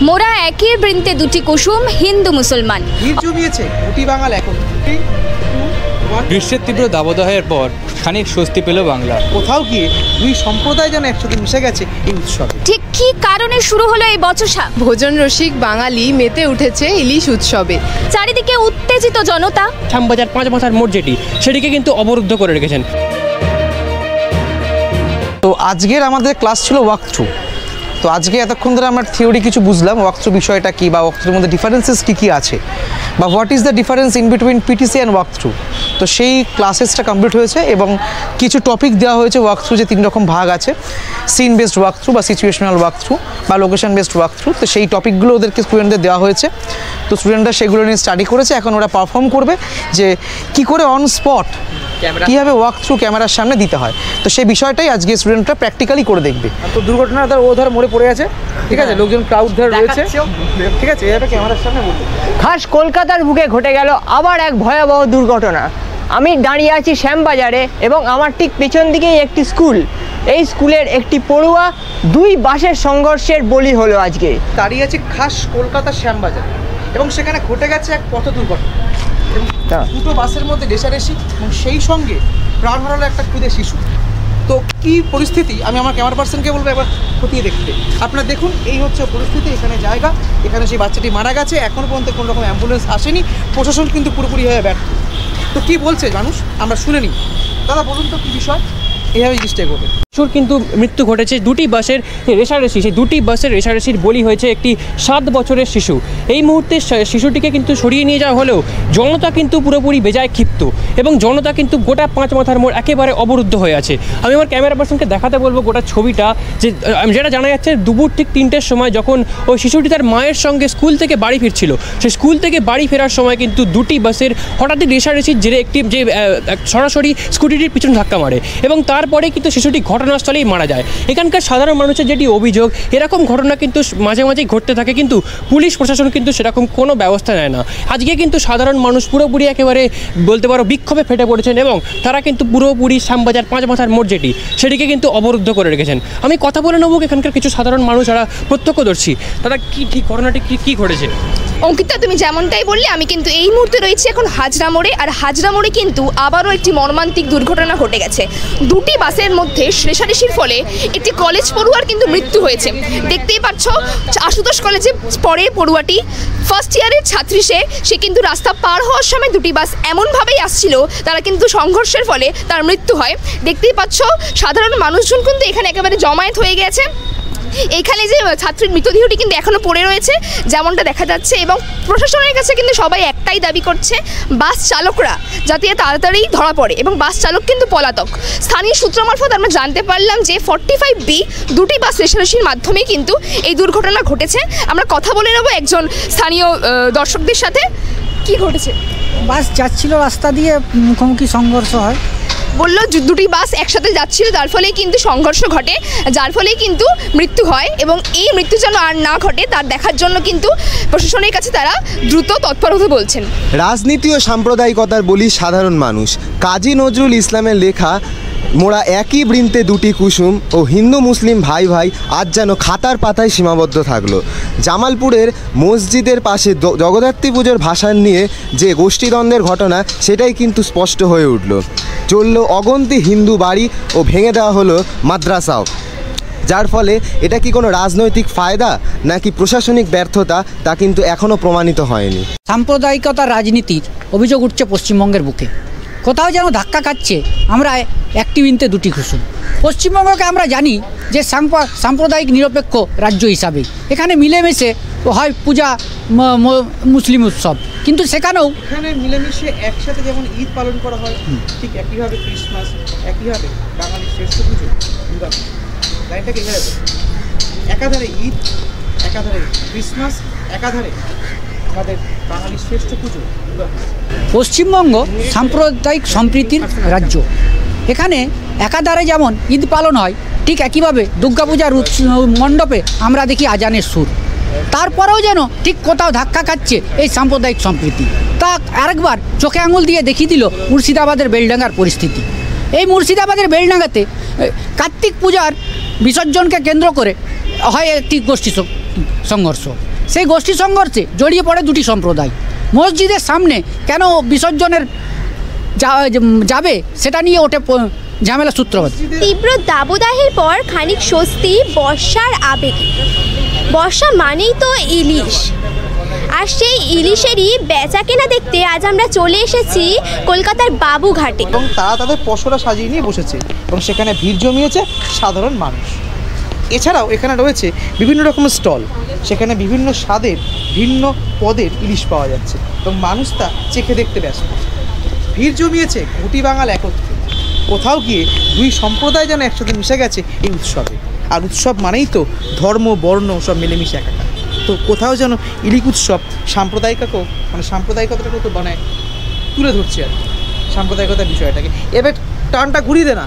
মোরা একই বৃন্তে দুটি কুসুম, হিন্দু মুসলমান। গ্রীষ্মের তীব্র দাবদাহের পর খানিক স্বস্তি পেল বাংলা। কোথাও গিয়ে দুই সম্প্রদায় যেন একসাথে মিশে গেছে এই উৎসব। ঠিক কি কারণে শুরু হলো এই বচসা? ভোজন রসিক বাঙালি মেতে উঠেছে ইলিশ উৎসবে। চারিদিকে উত্তেজিত জনতা। শ্যামবাজার 5 মাথার মোড় যেটি, সেটিকে কিন্তু অবরুদ্ধ করে রেখেছেন। তো আজকের আমাদের ক্লাস ছিল ওয়াক থ্রু। তো আজকে এতক্ষণ ধরে আমরা থিওরি কিছু বুঝলাম, ওয়াক থ্রু বিষয়টা কী, বা ওয়াক থ্রুর মধ্যে ডিফারেন্সেস কী কী আছে, বা what is the difference in between PTC and walk through. তো সেই ক্লাসেসটা কমপ্লিট হয়েছে এবং কিছু টপিক দেওয়া হয়েছে ওয়াক থ্রু, যে 3 রকম ভাগ আছে, সিন বেসড ওয়াক থ্রু বা সিচুয়েশনাল ওয়াক থ্রু বা লোকেশন বেসড ওয়াক থ্রু। তো সেই টপিকগুলো ওদেরকে স্টুডেন্টদের দেওয়া হয়েছে। তো স্টুডেন্টরা সেগুলো নিয়ে স্টাডি করেছে। এখন ওরা পারফর্ম করবে যে কী করে অন স্পট কীভাবে ওয়াক থ্রু ক্যামেরার সামনে দিতে হয়। তো সেই বিষয়টাই আজকে স্টুডেন্টরা প্র্যাকটিক্যালি করে দেখবে। তো দুর্ঘটনা ও ধর মোড়ে পড়ে আছে, ঠিক আছে, লোকজন ক্রাউড ধরে রয়েছে, ঠিক আছে, এভাবে ক্যামেরার সামনে বলবে। খাস কলকাতার বুকে ঘটে গেল আবার এক ভয়াবহ দুর্ঘটনা। আমি দাঁড়িয়ে আছি শ্যামবাজারে এবং আমার ঠিক পেছন দিকেই একটি স্কুল। এই স্কুলের একটি পড়ুয়া 2 বাসের সংঘর্ষের বলি হলো আজকে। দাঁড়িয়ে আছি খাস কলকাতার শ্যামবাজার এবং সেখানে ঘটে গেছে এক পথ দুর্ঘটনা। দুটো বাসের মধ্যে রেষারেষি এবং সেই সঙ্গে প্রাণ হারালো একটা ক্ষুদে শিশু। তো কী পরিস্থিতি আমি আমার ক্যামেরা পার্সনকে বলবো একবার খতিয়ে দেখতে। আপনারা দেখুন, এই হচ্ছে পরিস্থিতি, এখানে জায়গা, এখানে সেই বাচ্চাটি মারা গেছে। এখনও পর্যন্ত কোনো রকম অ্যাম্বুলেন্স আসেনি, প্রশাসন কিন্তু পুরোপুরিভাবে ব্যর্থ। তো কী বলছে মানুষ আমরা শুনে নিই। দাদা বলুন তো কী বিষয়, এইভাবে জিনিসটাই করবে। শিশুর কিন্তু মৃত্যু ঘটেছে, 2টি বাসের রেষারেষি। সেই 2টি বাসের রেষারেষির বলি হয়েছে একটি 7 বছরের শিশু। এই মুহূর্তে শিশুটিকে কিন্তু সরিয়ে নিয়ে যাওয়া হলেও জনতা কিন্তু পুরোপুরি বেজায় ক্ষিপ্ত এবং জনতা কিন্তু গোটা 5 মাথার মোড় একেবারে অবরুদ্ধ হয়ে আছে। আমি আমার ক্যামেরা পার্সনকে দেখাতে বলবো গোটা ছবিটা, যে যেটা জানা যাচ্ছে দুপুর ঠিক 3টের সময় যখন ওই শিশুটি তার মায়ের সঙ্গে স্কুল থেকে বাড়ি ফিরছিল, সেই স্কুল থেকে বাড়ি ফেরার সময় কিন্তু 2টি বাসের হঠাৎই রেষারেষির জেরে একটি যে সরাসরি স্কুটিটির পিছনে ধাক্কা মারে এবং তারপরে কিন্তু শিশুটি ঘটনাস্থলেই মারা যায়। এখানকার সাধারণ মানুষের যেটি অভিযোগ, এরকম ঘটনা কিন্তু মাঝে মাঝেই ঘটতে থাকে, কিন্তু পুলিশ প্রশাসন কিন্তু সেরকম কোনো ব্যবস্থা নেয় না। আজকে কিন্তু সাধারণ মানুষ পুরোপুরি একেবারে বলতে পারো বিক্ষোভে ফেটে পড়েছেন এবং তারা কিন্তু পুরোপুরি শ্যামবাজার 5 মাথার মোড় যেটি, সেটিকে কিন্তু অবরুদ্ধ করে রেখেছেন। আমি কথা বলে নেব এখানকার কিছু সাধারণ মানুষ যারা প্রত্যক্ষদর্শী, তারা কি ঠিক ঘটনাটি কী ঘটেছে। অঙ্কিতা, তুমি যেমনটাই বললে, আমি কিন্তু এই মুহূর্তে রয়েছি এখন হাজরা মোড়ে। আর হাজরা মোড়ে কিন্তু আবারও একটি মর্মান্তিক দুর্ঘটনা ঘটে গেছে। 2টি বাসের মধ্যে রেষারেষির ফলে একটি কলেজ পড়ুয়ার কিন্তু মৃত্যু হয়েছে। দেখতেই পাচ্ছ, আশুতোষ কলেজে পড়ে পড়ুয়াটি, ফার্স্ট ইয়ারের ছাত্রী। সে কিন্তু রাস্তা পার হওয়ার সময় 2টি বাস এমনভাবেই আসছিল, তারা কিন্তু সংঘর্ষের ফলে তার মৃত্যু হয়। দেখতেই পাচ্ছ, সাধারণ মানুষজন কিন্তু এখানে একেবারে জমায়েত হয়ে গেছে। এইখানে যে ছাত্রীর মৃতদেহটি কিন্তু এখনও পড়ে রয়েছে যেমনটা দেখা যাচ্ছে, এবং প্রশাসনের কাছে কিন্তু সবাই একটাই দাবি করছে, বাস চালকরা যাতে তাড়াতাড়ি ধরা পড়ে, এবং বাস চালক কিন্তু পলাতক। স্থানীয় সূত্র মারফত আমরা জানতে পারলাম যে 45B 2টি বাস রেষারেষির মাধ্যমে কিন্তু এই দুর্ঘটনা ঘটেছে। আমরা কথা বলে নেব একজন স্থানীয় দর্শকদের সাথে। কি ঘটেছে? বাস যাচ্ছিল, রাস্তা দিয়ে মুখোমুখি সংঘর্ষ হয়। বললো 2টি বাস একসাথে যাচ্ছিল, যার ফলে কিন্তু সংঘর্ষ ঘটে, যার ফলে কিন্তু মৃত্যু হয়, এবং এই মৃত্যু যেন আর না ঘটে তার দেখার জন্য কিন্তু প্রশাসনের কাছে তারা দ্রুত তৎপর হতে বলছেন। রাজনীতি ও সাম্প্রদায়িকতার বলি সাধারণ মানুষ। কাজী নজরুল ইসলামের লেখা মোরা একই বৃন্তে 2টি কুসুম ও হিন্দু মুসলিম ভাই ভাই আজ যেন খাতার পাতায় সীমাবদ্ধ থাকলো। জামালপুরের মসজিদের পাশে জগদ্ধাত্রী পুজোর ভাসান নিয়ে যে গোষ্ঠীদ্বন্দ্বের ঘটনা, সেটাই কিন্তু স্পষ্ট হয়ে উঠল। চলল অগন্তি হিন্দু বাড়ি ও ভেঙে দেওয়া হলো মাদ্রাসাও। যার ফলে এটা কি কোনো রাজনৈতিক ফায়দা নাকি প্রশাসনিক ব্যর্থতা, তা কিন্তু এখনও প্রমাণিত হয়নি। সাম্প্রদায়িকতার রাজনীতির অভিযোগ উঠছে পশ্চিমবঙ্গের বুকে। কোথাও যেন ধাক্কা খাচ্ছে আমরা একটি বৃন্তে 2টি কুসুম। পশ্চিমবঙ্গকে আমরা জানি যে সাম্প্রদায়িক নিরপেক্ষ রাজ্য হিসাবে এখানে মিলেমিশে হয় পূজা, মুসলিম উৎসব, কিন্তু সেখানেও এখানে মিলেমিশে একসাথে যেমন ঈদ পালন করা হয়, ঠিক একইভাবে ক্রিসমাস, একইভাবে বাঙালির শ্রেষ্ঠ পুজো দুর্গা পুজো। লাইনটাকে এখানে একাধারে ঈদ, একাধারে ক্রিসমাস, একাধারে আমাদের বাঙালির শ্রেষ্ঠ পুজো দুর্গা পুজো। পশ্চিমবঙ্গ সাম্প্রদায়িক সম্প্রীতির রাজ্য। এখানে একাধারে যেমন ঈদ পালন হয়, ঠিক একইভাবে দুর্গাপূজার মণ্ডপে আমরা দেখি আজানের সুর। তারপরেও যেন ঠিক কোথাও ধাক্কা খাচ্ছে এই সাম্প্রদায়িক সম্প্রীতি। তা আরেকবার চোখে আঙুল দিয়ে দেখিয়ে দিল মুর্শিদাবাদের বেলডাঙ্গার পরিস্থিতি। এই মুর্শিদাবাদের বেলডাঙ্গাতে কার্তিক পূজার বিসর্জনকে কেন্দ্র করে হয় একটি গোষ্ঠী সংঘর্ষ। সেই গোষ্ঠী সংঘর্ষে জড়িয়ে পড়ে দুটি সম্প্রদায়। মসজিদের সামনে কেন বিসর্জনের যাবে সেটা নিয়ে ওঠে ঝামেলা সূত্রপাত। তীব্র দাবদাহের পর খানিক স্বস্তি বর্ষার আবেগে। বর্ষা মানেই তো ইলিশ, আর সেই ইলিশেরই বেচা কেনা দেখতে আজ আমরা চলে এসেছি কলকাতার বাবুঘাটে। এবং তারা তাদের পসরা সাজিয়ে নিয়ে বসেছে এবং সেখানে ভিড় জমিয়েছে সাধারণ মানুষ। এছাড়াও এখানে রয়েছে বিভিন্ন রকমের স্টল, সেখানে বিভিন্ন স্বাদের ভিন্ন পদের ইলিশ পাওয়া যাচ্ছে এবং মানুষ তা চেখে দেখতে ব্যস্ত। ভিড় জমিয়েছে ঘটি বাঙাল একত্রে। কোথাও গিয়ে দুই সম্প্রদায় যেন একসাথে মিশে গেছে এই উৎসবে। আর উৎসব মানেই তো ধর্ম বর্ণ সব মিলেমিশে একাকার। তো কোথাও যেন ইলিশ উৎসব সাম্প্রদায়িকতাটাকেও তো তুলে ধরছে আর কি, সাম্প্রদায়িকতার বিষয়টাকে। এবার টানটা ঘুরিয়ে দে না,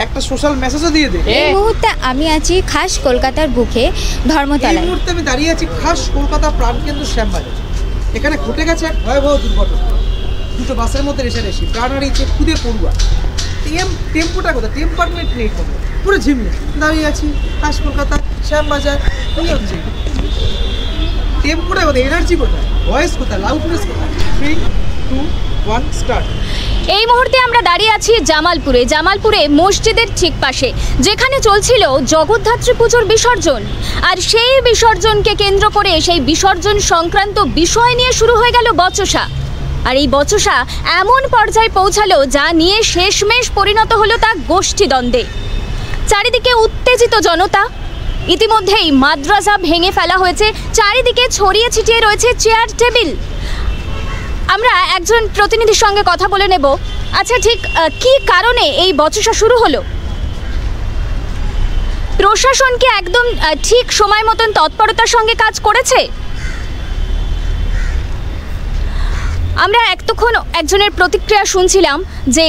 একটা সোশ্যাল মেসেজও দিয়ে দে। এই মুহূর্তে আমি আছি খাস কলকাতার বুকে ধর্মতলায়। এই মুহূর্তে আমি দাঁড়িয়ে আছি খাস কলকাতা প্রাণকেন্দ্র শ্যামবাজার। এখানে ঘটে গেছে এক ভয়াবহ দুর্ঘটনা। দুটো বাসের মধ্যে রেষারেষি, প্রাণ হারিয়েছে খুদে পড়ুয়া। টেম্পোটা কোথায়? টেম্পারমেন্ট নেই, পুরো ঝিমলে দাঁড়িয়ে আছি খাস কলকাতা শ্যামবাজার। কি হচ্ছে? টেম্পোটা কোথায়? এনার্জি কোথায়? ভয়েস কোথায়? লাউডনেস কোথায়? 3, 2, 1 স্টার্ট। এই মুহূর্তে আমরা দাঁড়িয়ে আছি জামালপুরে মসজিদের ঠিক পাশে, যেখানে চলছিল জগদ্ধাত্রী পুজোর বিসর্জন। আর সেই বিসর্জনকে কেন্দ্র করে সেই বিসর্জন সংক্রান্ত বিষয় নিয়ে শুরু হয়ে গেল বচসা। আর এই বচসা এমন পর্যায়ে পৌঁছালো যা নিয়ে শেষমেশ পরিণত হলো তা গোষ্ঠীদ্বন্দ্বে। চারিদিকে উত্তেজিত জনতা। ইতিমধ্যেই মাদ্রাসা ভেঙে ফেলা হয়েছে, চারিদিকে ছড়িয়ে ছিটিয়ে রয়েছে চেয়ার টেবিল। আমরা একজন প্রতিনিধির সঙ্গে কথা বলে নেব। আচ্ছা, ঠিক কি কারণে এই বচসা শুরু হলো? প্রশাসন কি একদম ঠিক সময় মতন তৎপরতার সঙ্গে কাজ করেছে? আমরা এতক্ষণ একজনের প্রতিক্রিয়া শুনছিলাম যে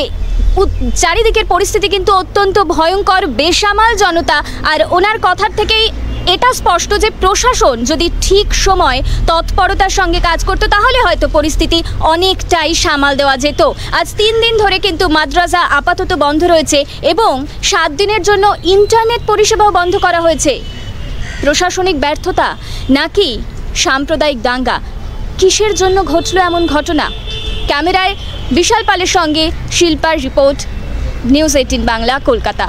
চারিদিকের পরিস্থিতি কিন্তু অত্যন্ত ভয়ঙ্কর, বেসামাল জনতা। আর ওনার কথার থেকেই এটা স্পষ্ট যে প্রশাসন যদি ঠিক সময় তৎপরতার সঙ্গে কাজ করতো তাহলে হয়তো পরিস্থিতি অনেকটাই সামাল দেওয়া যেত। আজ 3 দিন ধরে কিন্তু মাদ্রাসা আপাতত বন্ধ রয়েছে এবং 7 দিনের জন্য ইন্টারনেট পরিষেবাও বন্ধ করা হয়েছে। প্রশাসনিক ব্যর্থতা নাকি সাম্প্রদায়িক দাঙ্গা? কিসের জন্য ঘটলো এমন ঘটনা? ক্যামেরায় বিশাল পালের সঙ্গে শিল্পার রিপোর্ট, নিউজ 18 বাংলা, কলকাতা।